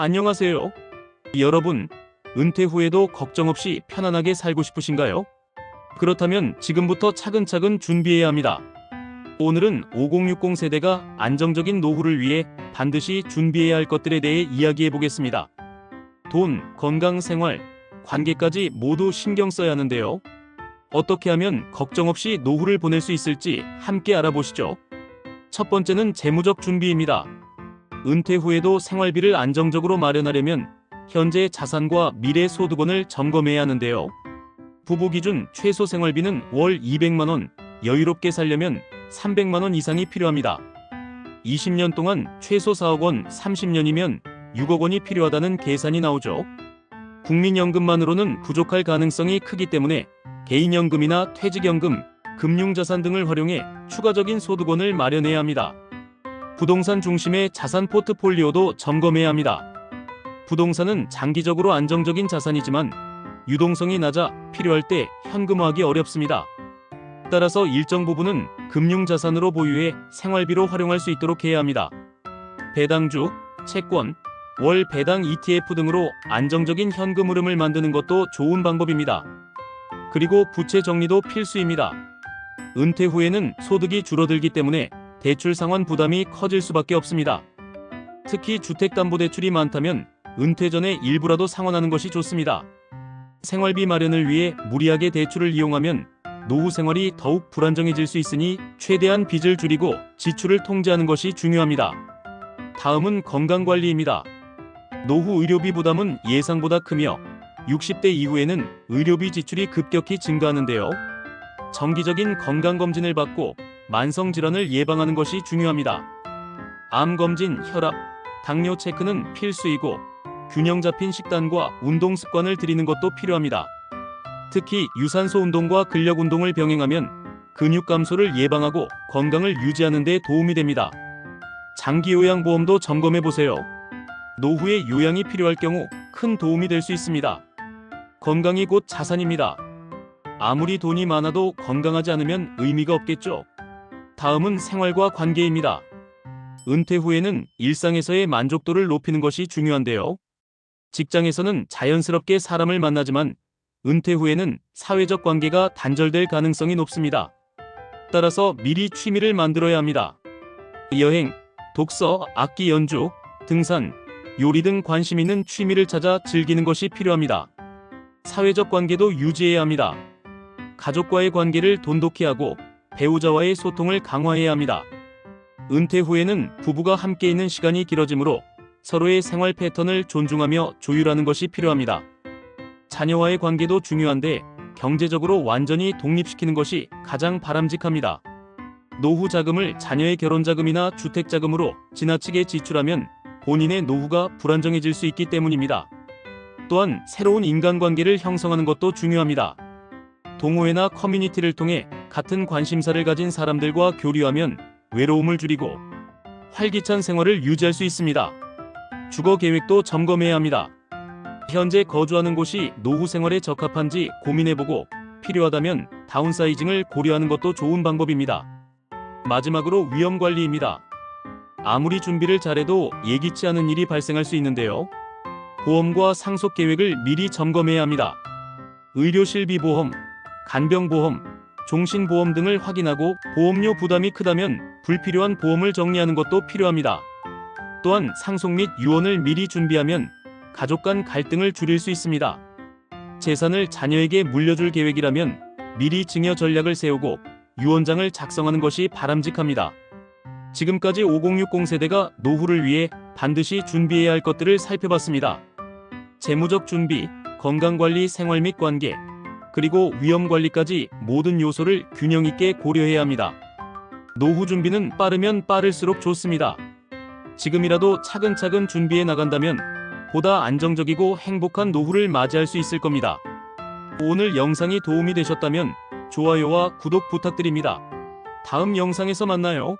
안녕하세요. 여러분, 은퇴 후에도 걱정 없이 편안하게 살고 싶으신가요? 그렇다면 지금부터 차근차근 준비해야 합니다. 오늘은 5060 세대가 안정적인 노후를 위해 반드시 준비해야 할 것들에 대해 이야기해 보겠습니다. 돈, 건강, 생활, 관계까지 모두 신경 써야 하는데요. 어떻게 하면 걱정 없이 노후를 보낼 수 있을지 함께 알아보시죠. 첫 번째는 재무적 준비입니다. 은퇴 후에도 생활비를 안정적으로 마련하려면 현재 자산과 미래 소득원을 점검해야 하는데요. 부부 기준 최소 생활비는 월 200만원, 여유롭게 살려면 300만원 이상이 필요합니다. 20년 동안 최소 4억원, 30년이면 6억원이 필요하다는 계산이 나오죠. 국민연금만으로는 부족할 가능성이 크기 때문에 개인연금이나 퇴직연금, 금융자산 등을 활용해 추가적인 소득원을 마련해야 합니다. 부동산 중심의 자산 포트폴리오도 점검해야 합니다. 부동산은 장기적으로 안정적인 자산이지만 유동성이 낮아 필요할 때 현금화하기 어렵습니다. 따라서 일정 부분은 금융자산으로 보유해 생활비로 활용할 수 있도록 해야 합니다. 배당주, 채권, 월 배당 ETF 등으로 안정적인 현금 흐름을 만드는 것도 좋은 방법입니다. 그리고 부채 정리도 필수입니다. 은퇴 후에는 소득이 줄어들기 때문에 대출 상환 부담이 커질 수밖에 없습니다. 특히 주택담보대출이 많다면 은퇴 전에 일부라도 상환하는 것이 좋습니다. 생활비 마련을 위해 무리하게 대출을 이용하면 노후 생활이 더욱 불안정해질 수 있으니 최대한 빚을 줄이고 지출을 통제하는 것이 중요합니다. 다음은 건강관리입니다. 노후 의료비 부담은 예상보다 크며 60대 이후에는 의료비 지출이 급격히 증가하는데요. 정기적인 건강검진을 받고 만성질환을 예방하는 것이 중요합니다. 암검진, 혈압, 당뇨 체크는 필수이고 균형 잡힌 식단과 운동 습관을 들이는 것도 필요합니다. 특히 유산소 운동과 근력 운동을 병행하면 근육 감소를 예방하고 건강을 유지하는 데 도움이 됩니다. 장기요양보험도 점검해 보세요. 노후에 요양이 필요할 경우 큰 도움이 될 수 있습니다. 건강이 곧 자산입니다. 아무리 돈이 많아도 건강하지 않으면 의미가 없겠죠. 다음은 생활과 관계입니다. 은퇴 후에는 일상에서의 만족도를 높이는 것이 중요한데요. 직장에서는 자연스럽게 사람을 만나지만 은퇴 후에는 사회적 관계가 단절될 가능성이 높습니다. 따라서 미리 취미를 만들어야 합니다. 여행, 독서, 악기 연주, 등산, 요리 등 관심 있는 취미를 찾아 즐기는 것이 필요합니다. 사회적 관계도 유지해야 합니다. 가족과의 관계를 돈독히 하고 배우자와의 소통을 강화해야 합니다. 은퇴 후에는 부부가 함께 있는 시간이 길어지므로 서로의 생활 패턴을 존중하며 조율하는 것이 필요합니다. 자녀와의 관계도 중요한데 경제적으로 완전히 독립시키는 것이 가장 바람직합니다. 노후 자금을 자녀의 결혼 자금이나 주택 자금으로 지나치게 지출하면 본인의 노후가 불안정해질 수 있기 때문입니다. 또한 새로운 인간관계를 형성하는 것도 중요합니다. 동호회나 커뮤니티를 통해 같은 관심사를 가진 사람들과 교류하면 외로움을 줄이고 활기찬 생활을 유지할 수 있습니다. 주거 계획도 점검해야 합니다. 현재 거주하는 곳이 노후 생활에 적합한지 고민해보고 필요하다면 다운사이징을 고려하는 것도 좋은 방법입니다. 마지막으로 위험관리입니다. 아무리 준비를 잘해도 예기치 않은 일이 발생할 수 있는데요. 보험과 상속 계획을 미리 점검해야 합니다. 의료실비보험, 간병보험, 종신보험 등을 확인하고 보험료 부담이 크다면 불필요한 보험을 정리하는 것도 필요합니다. 또한 상속 및 유언을 미리 준비하면 가족 간 갈등을 줄일 수 있습니다. 재산을 자녀에게 물려줄 계획이라면 미리 증여 전략을 세우고 유언장을 작성하는 것이 바람직합니다. 지금까지 5060 세대가 노후를 위해 반드시 준비해야 할 것들을 살펴봤습니다. 재무적 준비, 건강관리, 생활 및 관계, 그리고 위험관리까지 모든 요소를 균형 있게 고려해야 합니다. 노후 준비는 빠르면 빠를수록 좋습니다. 지금이라도 차근차근 준비해 나간다면 보다 안정적이고 행복한 노후를 맞이할 수 있을 겁니다. 오늘 영상이 도움이 되셨다면 좋아요와 구독 부탁드립니다. 다음 영상에서 만나요.